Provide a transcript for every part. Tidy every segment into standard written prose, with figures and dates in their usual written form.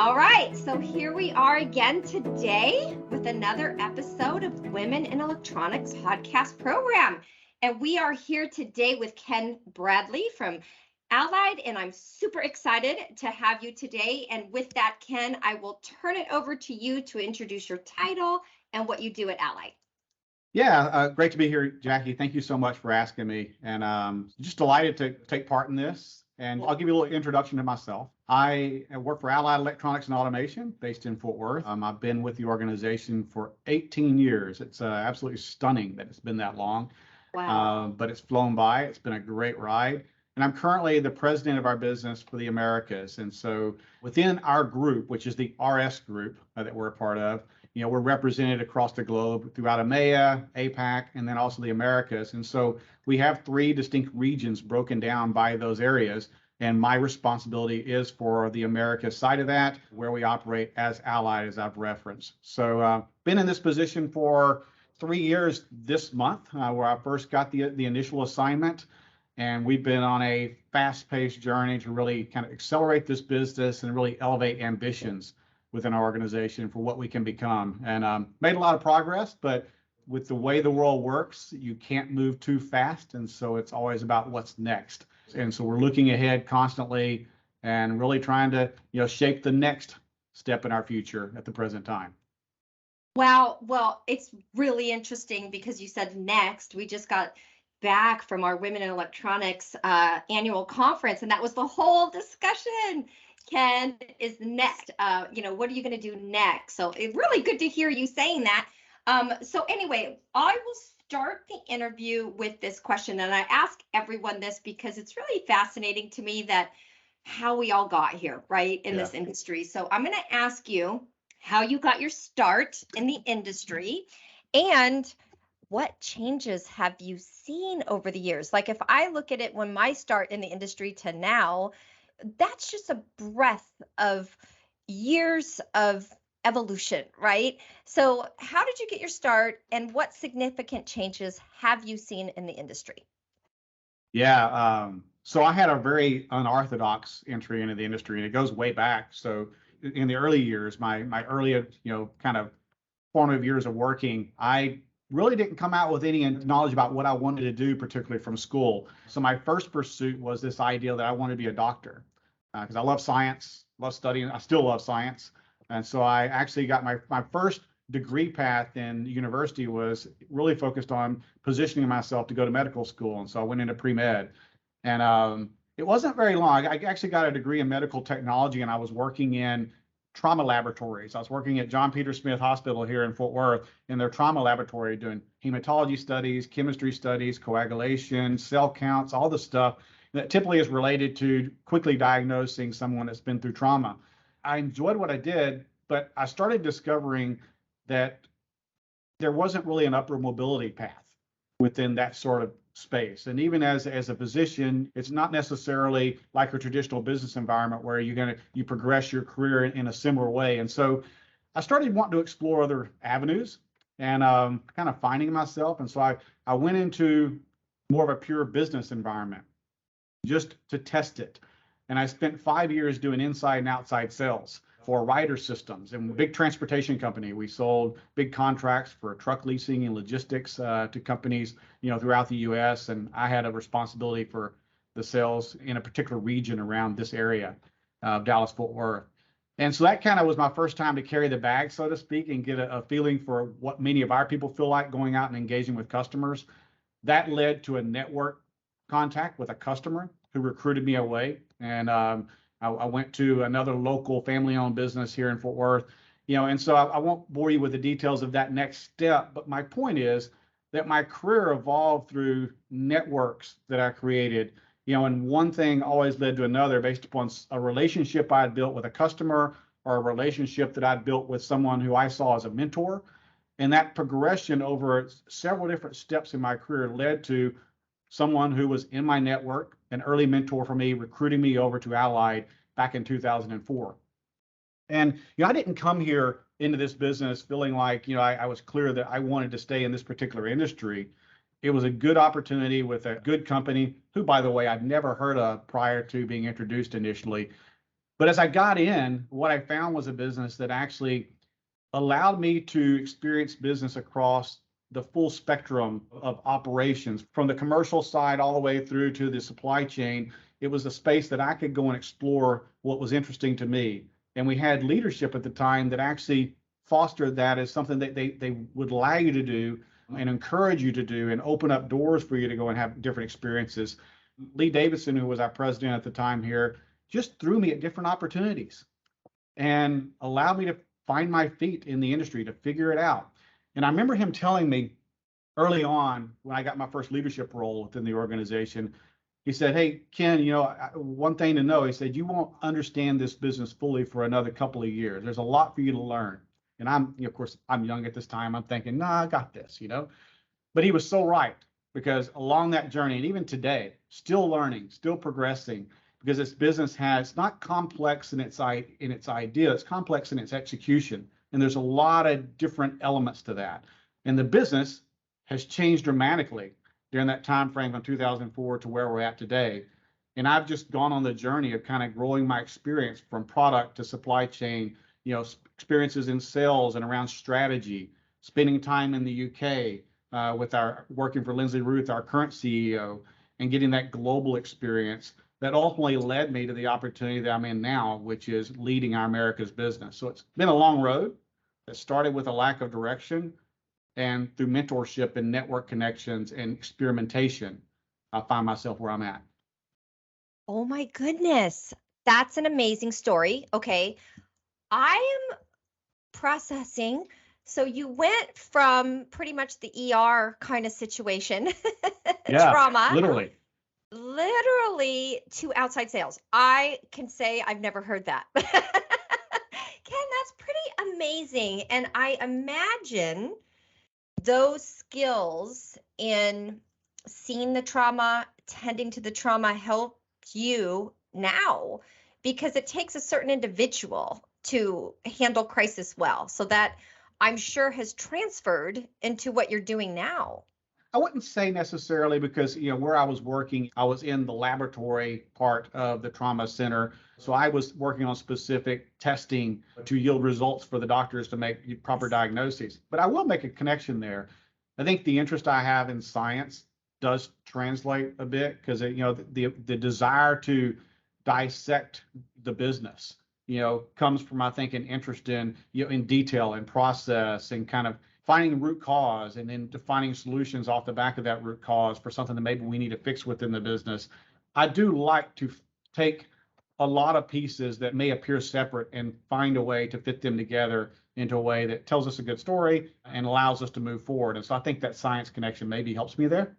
All right, so here we are again today with another episode of Women in Electronics podcast program. And we are here today with Ken Bradley from Allied, and I'm super excited to have you today. And with that, Ken, I will turn it over to you to introduce your title and what you do at Allied. Yeah, great to be here, Jackie. Thank you so much for asking me. And just delighted to take part in this. And I'll give you a little introduction to myself. I work for Allied Electronics and Automation based in Fort Worth. I've been with the organization for 18 years. It's absolutely stunning that it's been that long. Wow. But it's flown by. It's been a great ride. And I'm currently the president of our business for the Americas. And so within our group, which is the RS group that we're a part of, we're represented across the globe throughout EMEA, APAC, and then also the Americas. And so we have three distinct regions broken down by those areas. And my responsibility is for the Americas side of that, where we operate as Allied, as I've referenced. So been in this position for 3 years this month, where I first got the initial assignment. And we've been on a fast-paced journey to really kind of accelerate this business and really elevate ambitions within our organization for what we can become. And made a lot of progress, but with the way the world works, you can't move too fast. And so it's always about what's next. And so we're looking ahead constantly and really trying to, shape the next step in our future at the present time. Wow. Well, it's really interesting because you said next. We just got back from our Women in Electronics annual conference, and that was the whole discussion. Ken, is next. What are you going to do next? So it's really good to hear you saying that. So anyway, I will start the interview with this question, and I ask everyone this because it's really fascinating to me that how we all got here, right, in this industry. So I'm going to ask you how you got your start in the industry and what changes have you seen over the years? Like if I look at it when my start in the industry to now, that's just a breadth of years of evolution, right? So how did you get your start and what significant changes have you seen in the industry? Yeah, so I had a very unorthodox entry into the industry, and it goes way back. So in the early years, my early, kind of formative years of working, I really didn't come out with any knowledge about what I wanted to do, particularly from school. So my first pursuit was this idea that I wanted to be a doctor because I love science, love studying. I still love science. And so I actually got my first degree path in university was really focused on positioning myself to go to medical school. And so I went into pre-med. And it wasn't very long. I actually got a degree in medical technology, and I was working in trauma laboratories. I was working at John Peter Smith Hospital here in Fort Worth in their trauma laboratory doing hematology studies, chemistry studies, coagulation, cell counts, all the stuff that typically is related to quickly diagnosing someone that's been through trauma. I enjoyed what I did, but I started discovering that there wasn't really an upward mobility path within that sort of space. And even as a physician, it's not necessarily like a traditional business environment where you progress your career in a similar way. And so I started wanting to explore other avenues and kind of finding myself. And so I went into more of a pure business environment just to test it. And I spent 5 years doing inside and outside sales for Ryder Systems and a big transportation company. We sold big contracts for truck leasing and logistics to companies, throughout the U.S. And I had a responsibility for the sales in a particular region around this area of Dallas, Fort Worth. And so that kind of was my first time to carry the bag, so to speak, and get a feeling for what many of our people feel like going out and engaging with customers. That led to a network contact with a customer who recruited me away. And I went to another local family-owned business here in Fort Worth, and so I won't bore you with the details of that next step. But my point is that my career evolved through networks that I created, and one thing always led to another based upon a relationship I had built with a customer or a relationship that I'd built with someone who I saw as a mentor. And that progression over several different steps in my career led to someone who was in my network, an early mentor for me, recruiting me over to Allied back in 2004. And I didn't come here into this business feeling like I was clear that I wanted to stay in this particular industry. It was a good opportunity with a good company who, by the way, I'd never heard of prior to being introduced initially. But as I got in, what I found was a business that actually allowed me to experience business across the full spectrum of operations, from the commercial side all the way through to the supply chain. It was a space that I could go and explore what was interesting to me. And we had leadership at the time that actually fostered that as something that they would allow you to do and encourage you to do and open up doors for you to go and have different experiences. Lee Davidson, who was our president at the time here, just threw me at different opportunities and allowed me to find my feet in the industry, to figure it out. And I remember him telling me early on when I got my first leadership role within the organization, he said, "Hey, Ken, one thing to know," he said, "you won't understand this business fully for another couple of years. There's a lot for you to learn." And of course, I'm young at this time. I'm thinking, nah, I got this. But he was so right, because along that journey, and even today, still learning, still progressing, because this business it's not complex in its idea, it's complex in its execution. And there's a lot of different elements to that. And the business has changed dramatically during that time frame from 2004 to where we're at today. And I've just gone on the journey of kind of growing my experience from product to supply chain, experiences in sales and around strategy, spending time in the UK, with working for Lindsay Ruth, our current CEO, and getting that global experience that ultimately led me to the opportunity that I'm in now, which is leading our America's business. So it's been a long road that started with a lack of direction, and through mentorship and network connections and experimentation, I find myself where I'm at. Oh my goodness. That's an amazing story. Okay. I am processing. So you went from pretty much the ER kind of situation, Yeah, trauma, literally. to outside sales. I can say I've never heard that. Ken, that's pretty amazing. And I imagine those skills in seeing the trauma, tending to the trauma helped you now, because it takes a certain individual to handle crisis well. So that, I'm sure, has transferred into what you're doing now. I wouldn't say necessarily, because where I was working, I was in the laboratory part of the trauma center. So I was working on specific testing to yield results for the doctors to make proper diagnoses. But I will make a connection there. I think the interest I have in science does translate a bit, because the desire to dissect the business comes from, I think, an interest in in detail and process, and kind of finding the root cause and then defining solutions off the back of that root cause for something that maybe we need to fix within the business. I do like to take a lot of pieces that may appear separate and find a way to fit them together into a way that tells us a good story and allows us to move forward. And so I think that science connection maybe helps me there,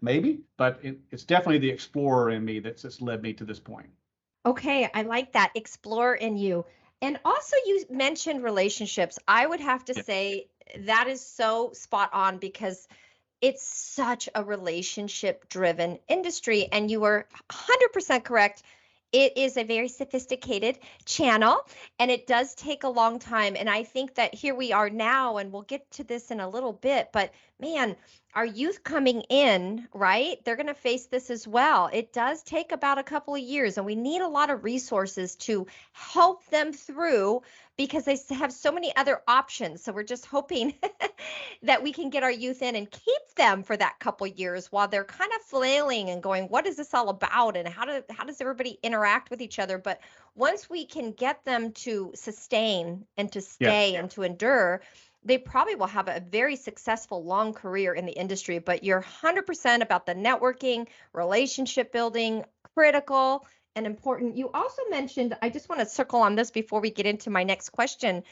but it's definitely the explorer in me that's led me to this point. Okay, I like that. Explore in you. And also, you mentioned relationships. I would have to say that is so spot on, because it's such a relationship driven industry. And you were 100% correct. It is a very sophisticated channel, and it does take a long time. And I think that here we are now, and we'll get to this in a little bit, but man, our youth coming in, right? They're going to face this as well. It does take about a couple of years, and we need a lot of resources to help them through, because they have so many other options. So we're just hoping that we can get our youth in and keep them for that couple years while they're kind of flailing and going, what is this all about? And how does everybody interact with each other? But once we can get them to sustain and to stay and to endure, they probably will have a very successful long career in the industry. But you're 100% about the networking, relationship building, critical and important. You also mentioned, I just want to circle on this before we get into my next question.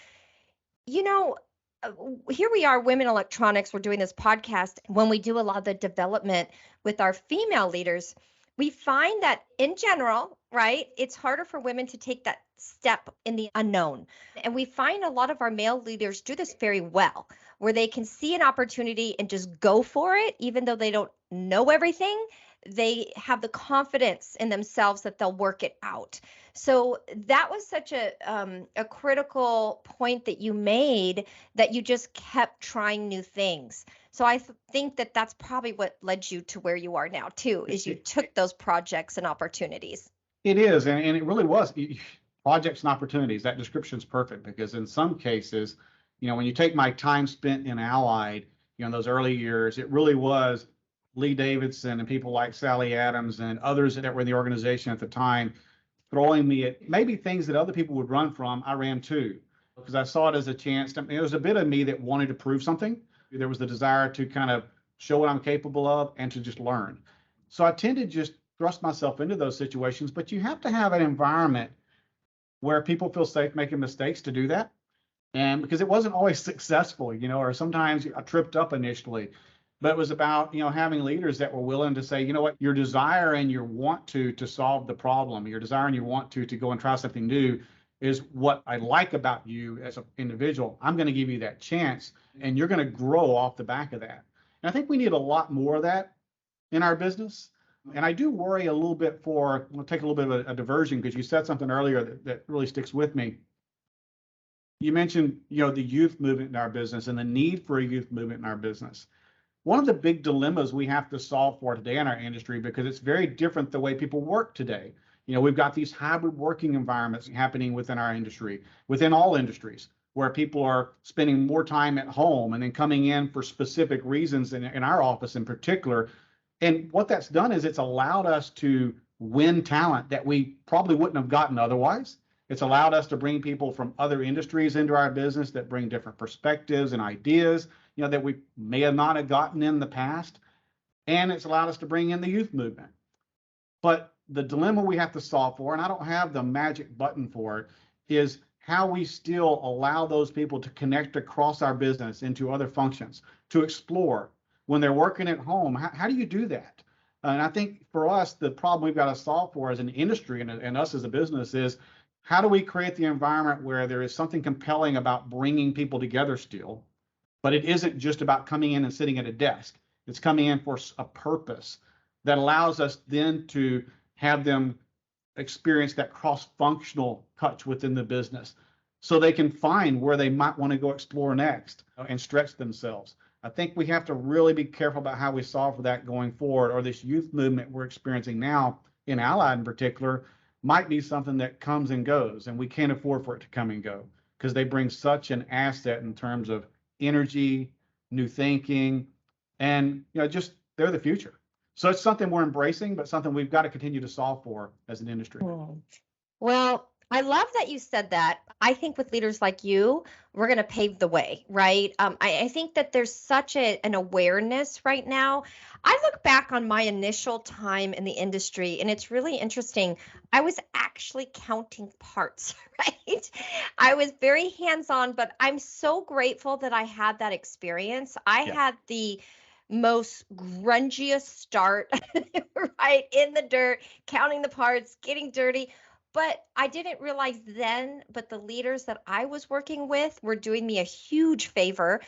Here we are, Women Electronics, we're doing this podcast. When we do a lot of the development with our female leaders, we find that in general, right, it's harder for women to take that step in the unknown. And we find a lot of our male leaders do this very well, where they can see an opportunity and just go for it, even though they don't know everything. They have the confidence in themselves that they'll work it out. So that was such a critical point that you made, that you just kept trying new things. So I think that that's probably what led you to where you are now too, is you took those projects and opportunities. It is, and it really was. projects and opportunities, that description is perfect, because in some cases, when you take my time spent in Allied, in those early years, it really was Lee Davidson and people like Sally Adams and others that were in the organization at the time throwing me at maybe things that other people would run from. I ran too, because I saw it as a chance. There was a bit of me that wanted to prove something. There was the desire to kind of show what I'm capable of and to just learn. So I tend to just thrust myself into those situations, but you have to have an environment where people feel safe making mistakes to do that. And because it wasn't always successful, or sometimes I tripped up initially, but it was about, having leaders that were willing to say, what, your desire and your want to solve the problem, your desire and your want to go and try something new is what I like about you as an individual. I'm going to give you that chance, and you're going to grow off the back of that. And I think we need a lot more of that in our business. And I do worry a little bit we'll take a little bit of a diversion, because you said something earlier that really sticks with me. You mentioned, the youth movement in our business and the need for a youth movement in our business. One of the big dilemmas we have to solve for today in our industry, because it's very different the way people work today. We've got these hybrid working environments happening within our industry, within all industries, where people are spending more time at home and then coming in for specific reasons in our office in particular. And what that's done is it's allowed us to win talent that we probably wouldn't have gotten otherwise. It's allowed us to bring people from other industries into our business that bring different perspectives and ideas, that we may have not have gotten in the past. And it's allowed us to bring in the youth movement. But the dilemma we have to solve for, and I don't have the magic button for it, is how we still allow those people to connect across our business into other functions, to explore. When they're working at home, how do you do that? And I think for us, the problem we've got to solve for as an industry and us as a business is, how do we create the environment where there is something compelling about bringing people together still, but it isn't just about coming in and sitting at a desk. It's coming in for a purpose that allows us then to have them experience that cross-functional touch within the business, so they can find where they might want to go explore next and stretch themselves. I think we have to really be careful about how we solve for that going forward, or this youth movement we're experiencing now in Allied in particular might be something that comes and goes, and we can't afford for it to come and go, because they bring such an asset in terms of energy, new thinking, and just they're the future. So it's something we're embracing, but something we've got to continue to solve for as an industry. Well, I love that you said that. I think with leaders like you, we're going to pave the way, right? I think that there's such an awareness right now. I look back on my initial time in the industry, and it's really interesting. I was actually counting parts, right? I was very hands-on, but I'm so grateful that I had that experience. I had the most grungiest start, right, in the dirt, counting the parts, getting dirty. But I didn't realize then, but the leaders that I was working with were doing me a huge favor,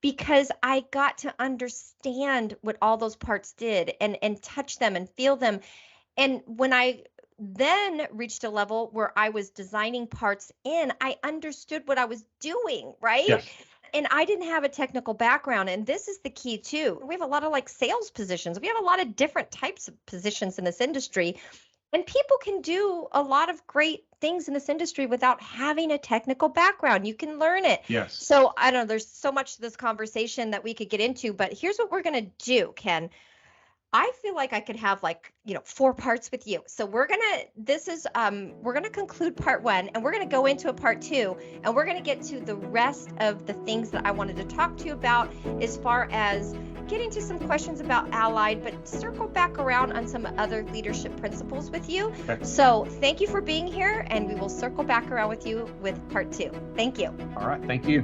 because I got to understand what all those parts did and touch them and feel them. And when I then reached a level where I was designing parts in, I understood what I was doing, right? Yes. And I didn't have a technical background. And this is the key too. We have a lot of sales positions. We have a lot of different types of positions in this industry. And people can do a lot of great things in this industry without having a technical background. You can learn it. Yes. So I don't know, there's so much to this conversation that we could get into, but here's what we're going to do, Ken. I feel like I could have 4 parts with you. So we're going to conclude part 1, and we're going to go into a part 2, and we're going to get to the rest of the things that I wanted to talk to you about, as far as getting to some questions about Allied, but circle back around on some other leadership principles with you. Okay. So thank you for being here, and we will circle back around with you with part 2. Thank you. All right. Thank you.